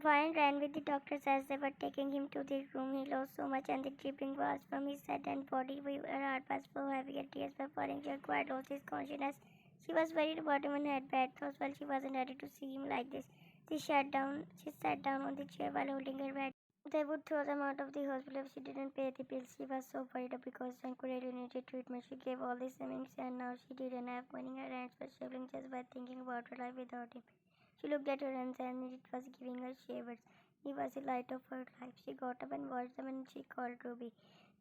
Ryan ran with the doctors as they were taking him to the room. He lost so much, and the dripping was from his head and body. Her heart was so heavy, and tears were falling. She had quite lost his consciousness. She was worried about him and had bad thoughts. Well, she wasn't ready to see him like this. She sat down on the chair while holding her head. They would throw them out of the hospital if she didn't pay the bills. She was so worried because Janko really needed treatment. She gave all this savings, and now she didn't have money. Her hands were shivering just by thinking about her life without him. She looked at her hands and it was giving her shivers. He was the light of her life. She got up and washed them and she called Ruby.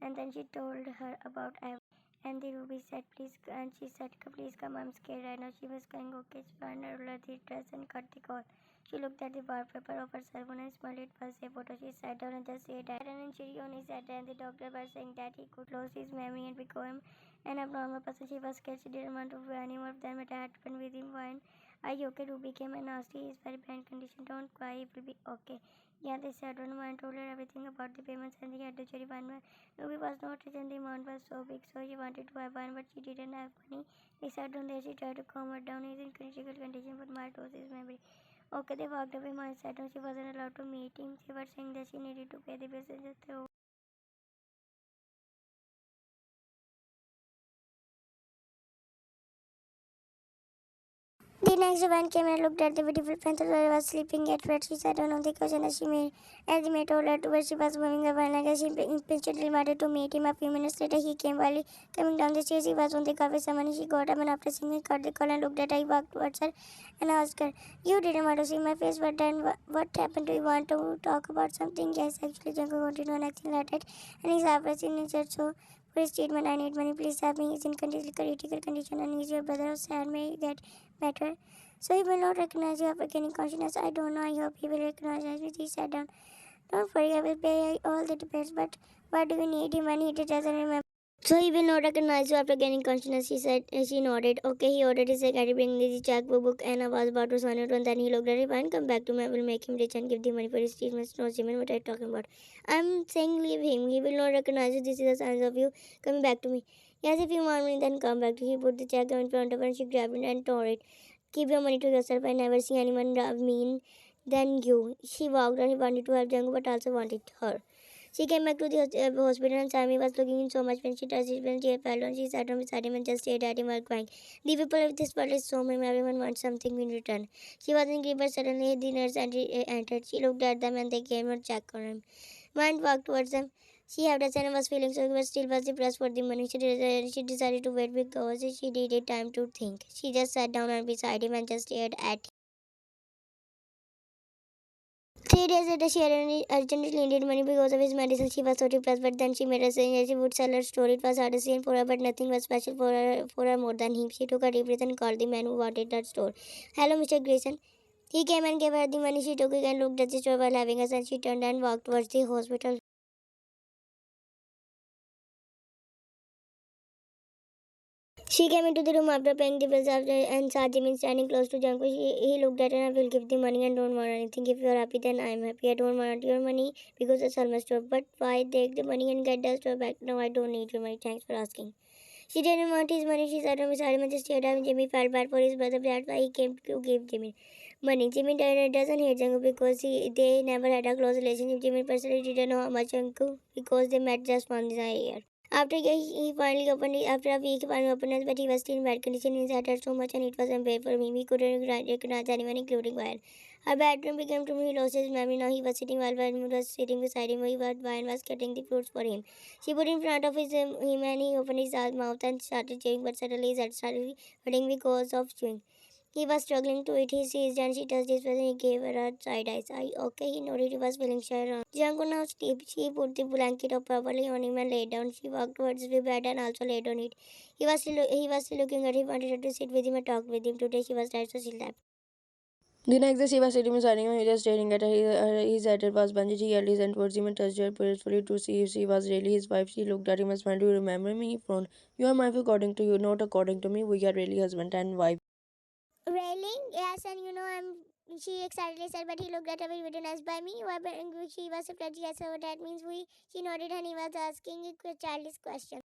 And then she told her about everything. And the Ruby said, please, and she said, please come, I'm scared right now. She was going, okay, she found her the dress and cut the call. She looked at the wallpaper of her cell phone and smiled. It was a photo. She sat down and just said that. And an injury on his head, and the doctor was saying that he could lose his memory and become an abnormal person. She was scared. She didn't want to do any more of them. It had happened with him. Why? Are you okay? Ruby came and asked. He is very bad condition. Don't cry. He will be okay. Yeah, they said one man told her everything about the payments and he had to cherry one man. Ruby was not rich and the amount was so big, so she wanted to have one, but she didn't have money. They sat down there. She tried to calm her down. He's in critical condition, but Mark lost his memory. Okay, they walked away. My sat down. She wasn't allowed to meet him. She was saying that she needed to pay the bills and just throw. The next day, when came and looked at the beautiful panther who was sleeping at bed, she sat down on the cushion as the maid told her to where she was moving her one leg as she impatiently wanted to meet him. A few minutes later, he came while coming down the stairs. He was on the call with someone. She got up and after seeing me, cut the call and looked at her. He walked towards her and asked her, you didn't want to see my face, but then what happened? Do you want to talk about something? Yes, actually, Junko wanted one acting like that, and he's half-asleep in said so. For his treatment, I need money. Please help me. He's in critical condition and he's your brother. Sad may get better. So he will not recognize you after gaining consciousness. I don't know. I hope he will recognize me. He sat down. Don't worry, I will pay all the debts. But why do we need him when he doesn't remember? So he will not recognize you after gaining consciousness, she said. She nodded. Okay, he ordered his secretary bring the checkbook and I was about to sign it and then he looked at it and come back to me. I will make him rich and give the money for his treatment. No, Jimin, what are you talking about? I'm saying leave him. He will not recognize you. This is a sign of you coming back to me. Yes, if you want me, then come back. He put the check in front of her and she grabbed it and tore it. Keep your money to yourself. I never see anyone mean than you. She walked on. He wanted to help Django but also wanted her. She came back to the hospital and Sammy was looking in so much when she touched his when she fell down. She sat down beside him and just stared at him while crying. The people of this world is so many. Everyone wants something in return. She was angry but suddenly the nurse entered. She looked at them and they came and checked on him. Mind walked towards them. She had a son and was feeling so but still was depressed for the money. She decided to wait because she needed time to think. She just sat down and beside him and just stared at him. 3 days later, she urgently needed money because of his medicine. She was so depressed, but then she made a saying that she would sell her store. It was hard to see for her, but nothing was special for her more than him. She took a deep breath and called the man who wanted that store. Hello, Mr. Grayson. He came and gave her the money. She took it and looked at the store while having a son. She turned and walked towards the hospital. She came into the room after paying the bills and saw Jimin standing close to Janko. He looked at her and will give the money and don't want anything. If you are happy, then I am happy. I don't want your money because it's all my store. But why take the money and get the store back? No, I don't need your money. Thanks for asking. She didn't want his money. She sat on beside him and just stared at him. Jimmy felt bad for his brother. That's why he came to give Jimmy money. Jimmy doesn't hate Janko because they never had a close relationship. Jimmy personally didn't know how much Janko because they met just once a year. He finally opened it, after a week, he finally opened it, but he was still in bad condition. His head hurt so much and it was unfair for him. He couldn't recognize anyone, including Ryan. Her bedroom became to him. He lost his memory. Now he was sitting while Ryan was sitting beside him. Ryan was cutting the fruits for him. She put in front of him and he opened his mouth and started chewing, but suddenly his head started hurting because of chewing. He was struggling to eat his cheese and she touched his face and he gave her a side eyes. Okay, he nodded. He was feeling shy. Jiang could now sleep. She put the blanket up properly on him and laid down. She walked towards the bed and also laid on it. He was still looking at her. He wanted her to sit with him and talk with him. Today she was tired, so she left. The next day, she was sitting beside him and he was staring at her. His head was bandaged. He held his hand towards him and touched her purposefully to see if she was really his wife. She looked at him and smiled. Do you remember me? He frowned. You are my wife according to you, not according to me. We are really husband and wife. Railing? Yes, and she excitedly said, but he looked at her with bitterness. By me, she was surprised. Yes, so that means we. She nodded and he was asking a childish question.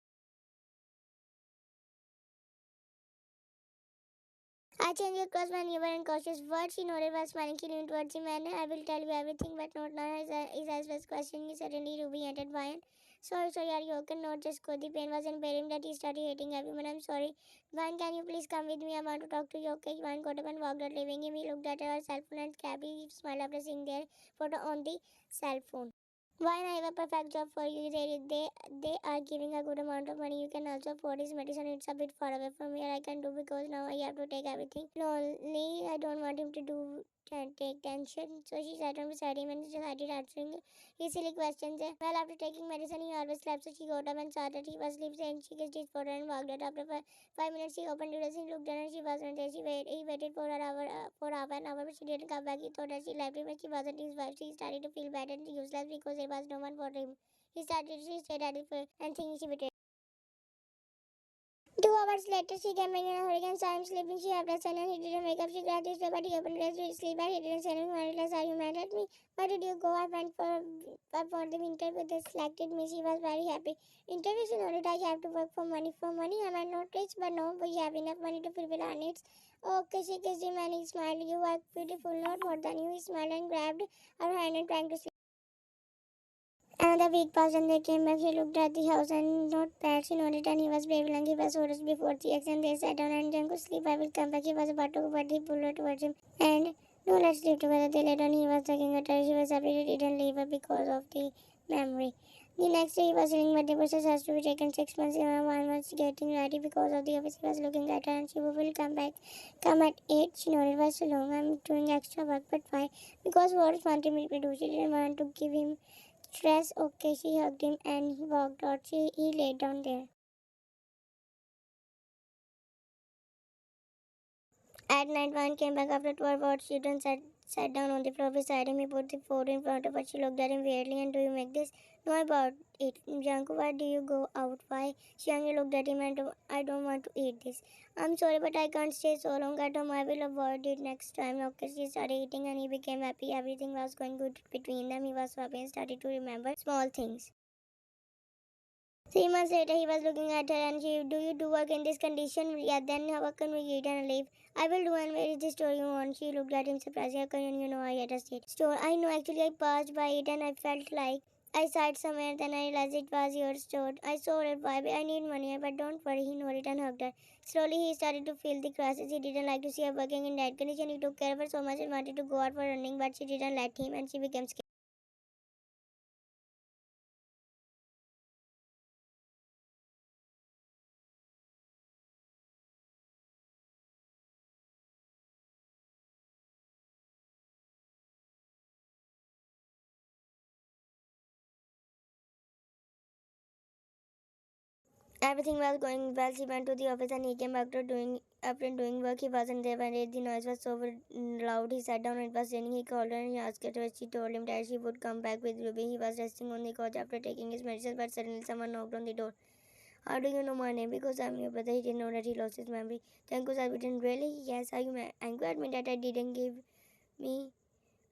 I changed your clothes when you were unconscious. What? She nodded while smiling. She leaned towards him and I will tell you everything, but not now. His eyes was questioning. Suddenly, Ruby entered. Why? Sorry, are you okay? Not just good. The pain was impairing that he started hating everyone. I'm sorry. Vine, can you please come with me? I want to talk to you. Okay, Vine got up and walked out, leaving him. He looked at her cell phone and Cabby smiled after seeing their photo on the cell phone. Why I have a perfect job for you. They are giving a good amount of money. You can also afford his medicine. It's a bit far away from here. I can do because now I have to take everything. Lonely. I don't want him to take tension. So she sat down beside him and started answering his silly questions. Well, after taking medicine, he always slept. So she got up and saw that he was asleep. And she kissed his forehead and walked out. After 5 minutes, she opened it and looked at her. She wasn't there. He waited for her hour, for half an hour, but she didn't come back. He thought that she left him and she wasn't his wife. She started to feel bad and useless because there was no one for him. She stayed at it and thinking she betrayed. 2 hours later, she came back in a hurry and saw him sleeping. She had a son and he didn't wake up. She grabbed his bed, but he opened his sleep and he didn't say anything. Realized, are you mad at me? Why did you go? I went for the interview. They selected me. She was very happy. Interview, she noted I have to work for money. For money, I might not rich, but no, we have enough money to fulfill our needs. Okay, she kissed him and he smiled. You are beautiful, not more than you. He smiled and grabbed her hand and trying to sleep. Another week passed and they came back. He looked at the house and not bad. She nodded and he was brave and he was orders before the exam. They sat down and Jan could sleep. I will come back. He was about to go, but he pulled her towards him. And no, let's sleep together. They laid on. He was looking at her. She was happy he didn't leave her because of the memory. The next day he was feeling, but the process has to be taken 6 months. One was getting ready because of the office. He was looking at her and she will come back. Come at 8. She nodded. Why so long? I'm doing extra work, but why? Because Boris wanted me to do. She didn't want to give him stress. Okay, she hugged him and he walked out. He laid down there. At night, Van came back after 12 hours. She then sat down on the floor beside him. He put the phone in front of her. She looked at him weirdly. And do you make this? No, about it. Janku, why do you go out? Why? She only looked at him and I don't want to eat this. I'm sorry, but I can't stay so long at home. I will avoid it next time. Okay, she started eating and he became happy. Everything was going good between them. He was happy and started to remember small things. 3 months later, he was looking at her and she, do you do work in this condition? Yeah, then how can we eat and live? I will do, and where is the store you want? She looked at him surprised. How can you know I had a state store? I know, actually, I passed by it and I felt like I saw it somewhere. Then I realized it was your store. I saw it, baby. I need money, but don't worry. He nodded and hugged her. Slowly, he started to feel the crisis. He didn't like to see her working in that condition. He took care of her so much and wanted to go out for running, but she didn't let him and she became scared. Everything was going well. She went to the office and he came back to doing work. He wasn't there when the noise was so loud. He sat down and it was raining. He called her and he asked her where she told him that she would come back with Ruby. He was resting on the couch after taking his medicine, but suddenly someone knocked on the door. How do you know my name? Because I'm your brother. He didn't know that he lost his memory. Janko said, didn't really? Yes. Are you angry at me that I didn't give me?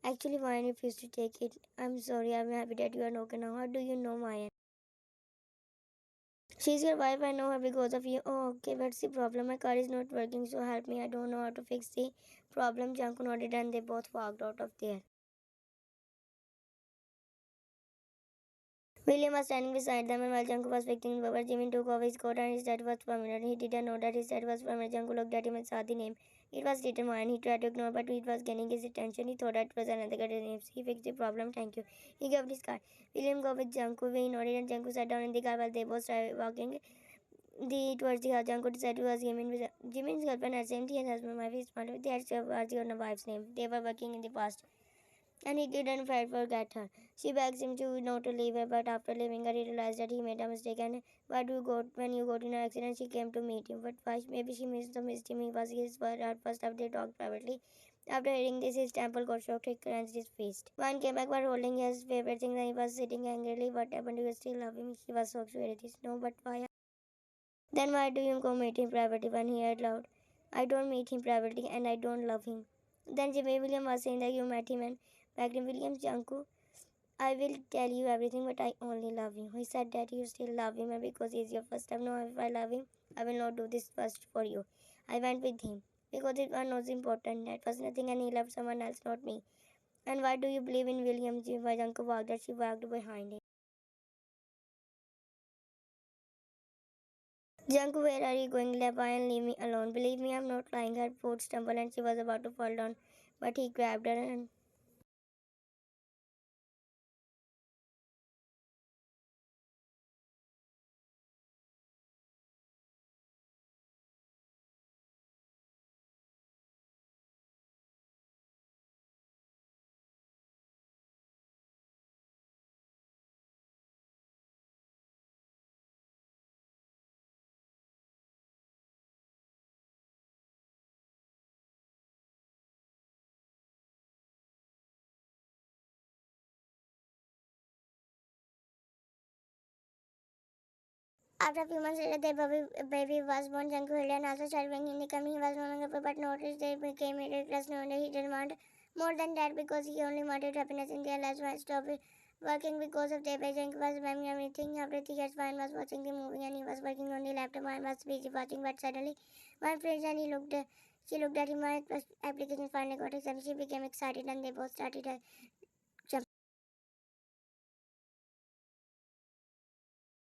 Actually, Ryan refused to take it. I'm sorry. I'm happy that you are okay now. How do you know Ryan? She's your wife. I know her because of you. Oh, okay. What's the problem? My car is not working, so help me. I don't know how to fix the problem. Janko nodded and they both walked out of there. William was standing beside them, and while Janko was fixing the rubber, Jimin took off his coat and his dad was familiar. He didn't know that his dad was familiar. Janko looked at him and saw the name. It was written and he tried to ignore, but it was gaining his attention. He thought that was another guy's name. He fixed the problem. Thank you. He gave his car. William go with Janko. He nodded and Janko sat down in the car while they both started walking. Towards the house, Janko decided was Jimin's girlfriend had same tea as husband. My face smiled. They had was your wife's name. They were working in the past, and he didn't forget her. She begs him to not to leave her, but after leaving her, he realized that he made a mistake. And why do you go when you got in an accident? She came to meet him, but why? Maybe she missed him. He was his first time they talked privately. After hearing this, his temple got shocked. He clenched his fist. One came back while holding his favorite thing, and he was sitting angrily. What happened? Do you still love him? He was so upset. No, but why? Then why do you go meet him privately? When he heard loud, I don't meet him privately and I don't love him. Then Jimmy William was saying that you met him and back in William's Janku. I will tell you everything, but I only love him. He said that you still love him and because he's your first time. No, if I love him, I will not do this first for you. I went with him. because it was important. That was nothing, and he loved someone else, not me. And why do you believe in William G? Why Uncle walked that she walked behind him? Junk, where are you going? Leave and leave me alone. Believe me, I'm not lying. Her foot stumbled and she was about to fall down, but he grabbed her and after a few months later, their baby was born. Janku held and also started being in the coming. He was no longer poor, but noticed they became irregular. No wonder he didn't want more than that because he only wanted happiness in their lives. Why stop working because of their baby? Janku was blaming everything. After 3 years, Ryan was watching the movie and he was working on the laptop. Ryan was busy watching, but suddenly one friend and she looked at him. My application finally got accepted. She became excited and they both started